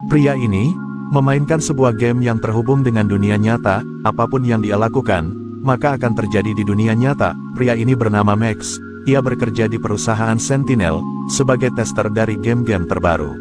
Pria ini memainkan sebuah game yang terhubung dengan dunia nyata. Apapun yang dia lakukan, maka akan terjadi di dunia nyata. Pria ini bernama Max. Ia bekerja di perusahaan Sentinel sebagai tester dari game-game terbaru.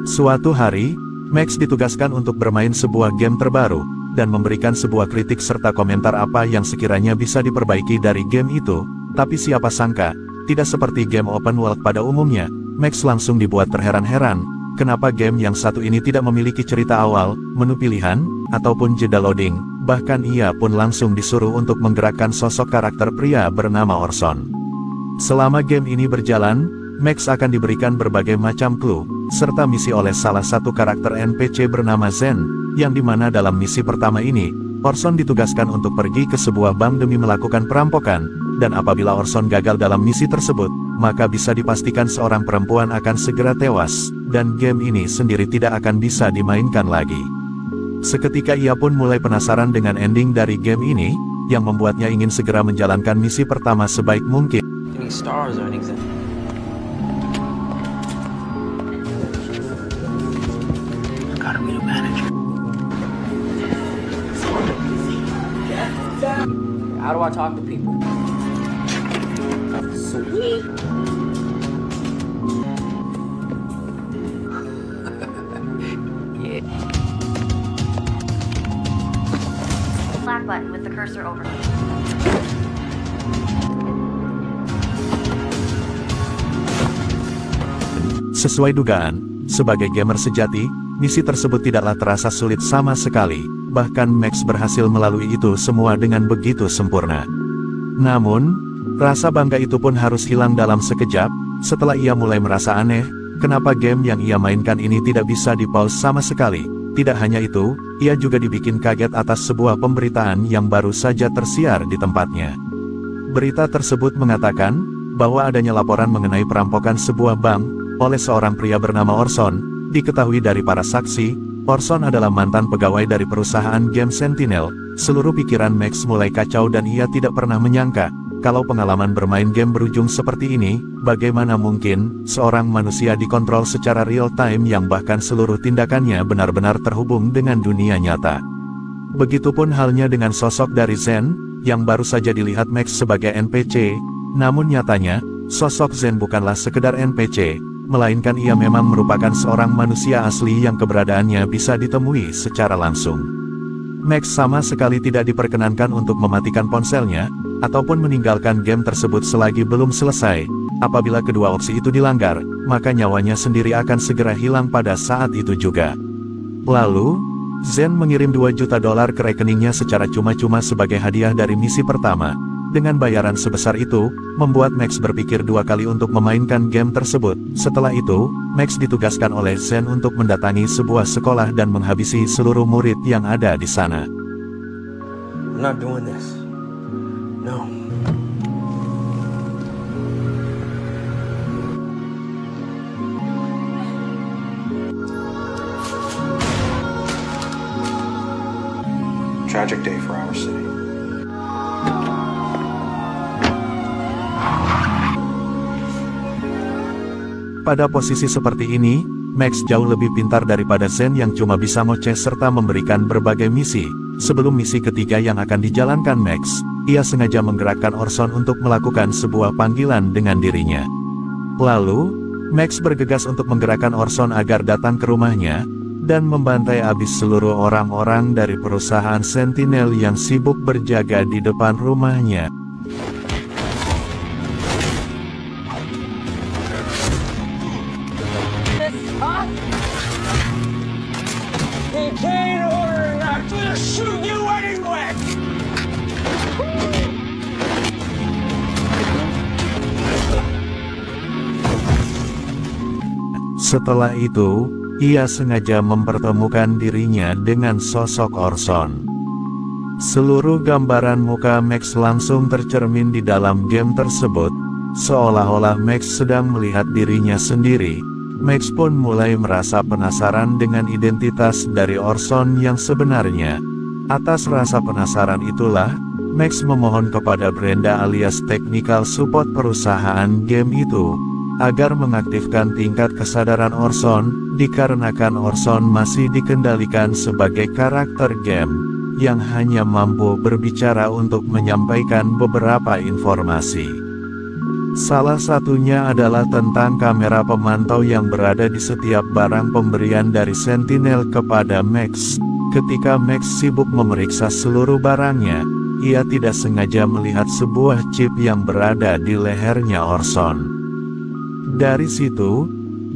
Suatu hari, Max ditugaskan untuk bermain sebuah game terbaru dan memberikan sebuah kritik serta komentar apa yang sekiranya bisa diperbaiki dari game itu. Tapi siapa sangka, tidak seperti game open world pada umumnya, Max langsung dibuat terheran-heran. Kenapa game yang satu ini tidak memiliki cerita awal, menu pilihan, ataupun jeda loading. Bahkan ia pun langsung disuruh untuk menggerakkan sosok karakter pria bernama Orson. Selama game ini berjalan, Max akan diberikan berbagai macam clue, serta misi oleh salah satu karakter NPC bernama Zen, yang dimana dalam misi pertama ini, Orson ditugaskan untuk pergi ke sebuah bank demi melakukan perampokan, dan apabila Orson gagal dalam misi tersebut, maka bisa dipastikan seorang perempuan akan segera tewas, dan game ini sendiri tidak akan bisa dimainkan lagi. Seketika ia pun mulai penasaran dengan ending dari game ini, yang membuatnya ingin segera menjalankan misi pertama sebaik mungkin. How do I talk to people? Sweet. Yeah. Black button with the cursor over. Sesuai dugaan, sebagai gamer sejati, misi tersebut tidaklah terasa sulit sama sekali. Bahkan Max berhasil melalui itu semua dengan begitu sempurna. Namun, rasa bangga itu pun harus hilang dalam sekejap, setelah ia mulai merasa aneh, kenapa game yang ia mainkan ini tidak bisa di-pause sama sekali. Tidak hanya itu, ia juga dibikin kaget atas sebuah pemberitaan yang baru saja tersiar di tempatnya. Berita tersebut mengatakan, bahwa adanya laporan mengenai perampokan sebuah bank, oleh seorang pria bernama Orson. Diketahui dari para saksi, Orson adalah mantan pegawai dari perusahaan game Sentinel. Seluruh pikiran Max mulai kacau dan ia tidak pernah menyangka, kalau pengalaman bermain game berujung seperti ini, bagaimana mungkin, seorang manusia dikontrol secara real time yang bahkan seluruh tindakannya benar-benar terhubung dengan dunia nyata. Begitupun halnya dengan sosok dari Zen, yang baru saja dilihat Max sebagai NPC, namun nyatanya, sosok Zen bukanlah sekedar NPC, melainkan ia memang merupakan seorang manusia asli yang keberadaannya bisa ditemui secara langsung. Max sama sekali tidak diperkenankan untuk mematikan ponselnya, ataupun meninggalkan game tersebut selagi belum selesai. Apabila kedua opsi itu dilanggar, maka nyawanya sendiri akan segera hilang pada saat itu juga. Lalu, Zen mengirim $2 juta ke rekeningnya secara cuma-cuma sebagai hadiah dari misi pertama. Dengan bayaran sebesar itu, membuat Max berpikir dua kali untuk memainkan game tersebut. Setelah itu, Max ditugaskan oleh Zen untuk mendatangi sebuah sekolah dan menghabisi seluruh murid yang ada di sana. I'm not doing this. No. Tragic day for our city. Pada posisi seperti ini, Max jauh lebih pintar daripada Zen yang cuma bisa ngoceh serta memberikan berbagai misi. Sebelum misi ketiga yang akan dijalankan Max, ia sengaja menggerakkan Orson untuk melakukan sebuah panggilan dengan dirinya. Lalu, Max bergegas untuk menggerakkan Orson agar datang ke rumahnya, dan membantai habis seluruh orang-orang dari perusahaan Sentinel yang sibuk berjaga di depan rumahnya. Setelah itu, ia sengaja mempertemukan dirinya dengan sosok Orson. Seluruh gambaran muka Max langsung tercermin di dalam game tersebut, seolah-olah Max sedang melihat dirinya sendiri. Max pun mulai merasa penasaran dengan identitas dari Orson yang sebenarnya. Atas rasa penasaran itulah, Max memohon kepada Brenda alias technical support perusahaan game itu, agar mengaktifkan tingkat kesadaran Orson, dikarenakan Orson masih dikendalikan sebagai karakter game, yang hanya mampu berbicara untuk menyampaikan beberapa informasi. Salah satunya adalah tentang kamera pemantau yang berada di setiap barang pemberian dari Sentinel kepada Max. Ketika Max sibuk memeriksa seluruh barangnya, ia tidak sengaja melihat sebuah chip yang berada di lehernya Orson. Dari situ,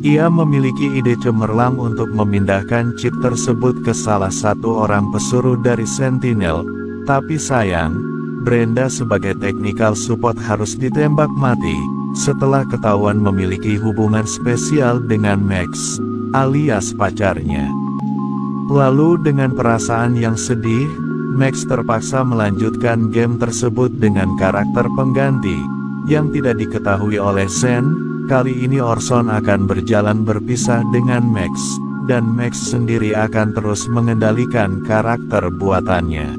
ia memiliki ide cemerlang untuk memindahkan chip tersebut ke salah satu orang pesuruh dari Sentinel, tapi sayang, Brenda sebagai technical support harus ditembak mati, setelah ketahuan memiliki hubungan spesial dengan Max, alias pacarnya. Lalu dengan perasaan yang sedih, Max terpaksa melanjutkan game tersebut dengan karakter pengganti, yang tidak diketahui oleh Zen. Kali ini Orson akan berjalan berpisah dengan Max, dan Max sendiri akan terus mengendalikan karakter buatannya.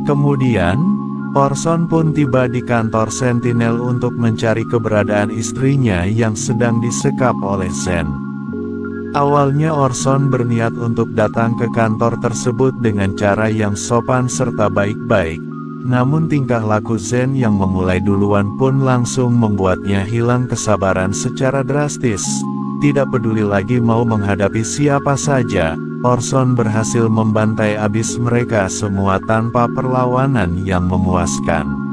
Kemudian, Orson pun tiba di kantor Sentinel untuk mencari keberadaan istrinya yang sedang disekap oleh Zen. Awalnya Orson berniat untuk datang ke kantor tersebut dengan cara yang sopan serta baik-baik, namun tingkah laku Zen yang memulai duluan pun langsung membuatnya hilang kesabaran secara drastis. Tidak peduli lagi mau menghadapi siapa saja, Orson berhasil membantai abis mereka semua tanpa perlawanan yang memuaskan.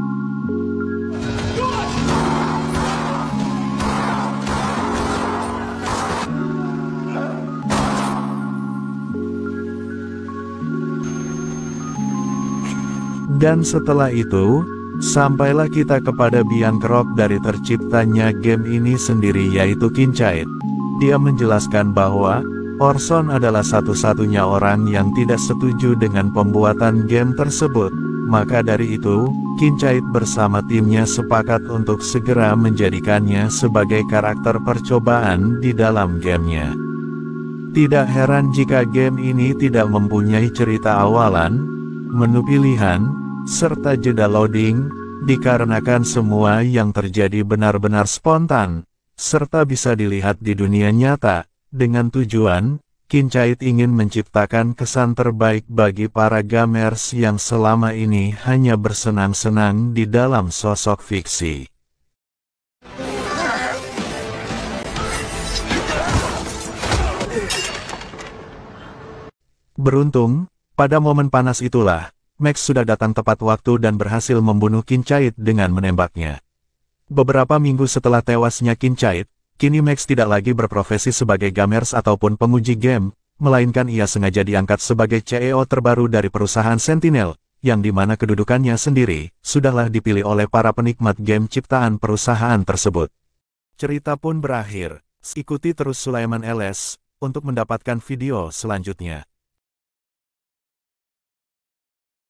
Dan setelah itu, sampailah kita kepada biang kerok dari terciptanya game ini sendiri, yaitu Kincaid. Dia menjelaskan bahwa Orson adalah satu-satunya orang yang tidak setuju dengan pembuatan game tersebut. Maka dari itu, Kincaid bersama timnya sepakat untuk segera menjadikannya sebagai karakter percobaan di dalam gamenya. Tidak heran jika game ini tidak mempunyai cerita awalan, menu pilihan, serta jeda loading, dikarenakan semua yang terjadi benar-benar spontan, serta bisa dilihat di dunia nyata. Dengan tujuan, Kincaid ingin menciptakan kesan terbaik bagi para gamers yang selama ini hanya bersenang-senang di dalam sosok fiksi. Beruntung, pada momen panas itulah, Max sudah datang tepat waktu dan berhasil membunuh Kincaid dengan menembaknya. Beberapa minggu setelah tewasnya Kincaid, kini Max tidak lagi berprofesi sebagai gamers ataupun penguji game, melainkan ia sengaja diangkat sebagai CEO terbaru dari perusahaan Sentinel, yang dimana kedudukannya sendiri, sudahlah dipilih oleh para penikmat game ciptaan perusahaan tersebut. Cerita pun berakhir. Ikuti terus Sulaiman LS, untuk mendapatkan video selanjutnya.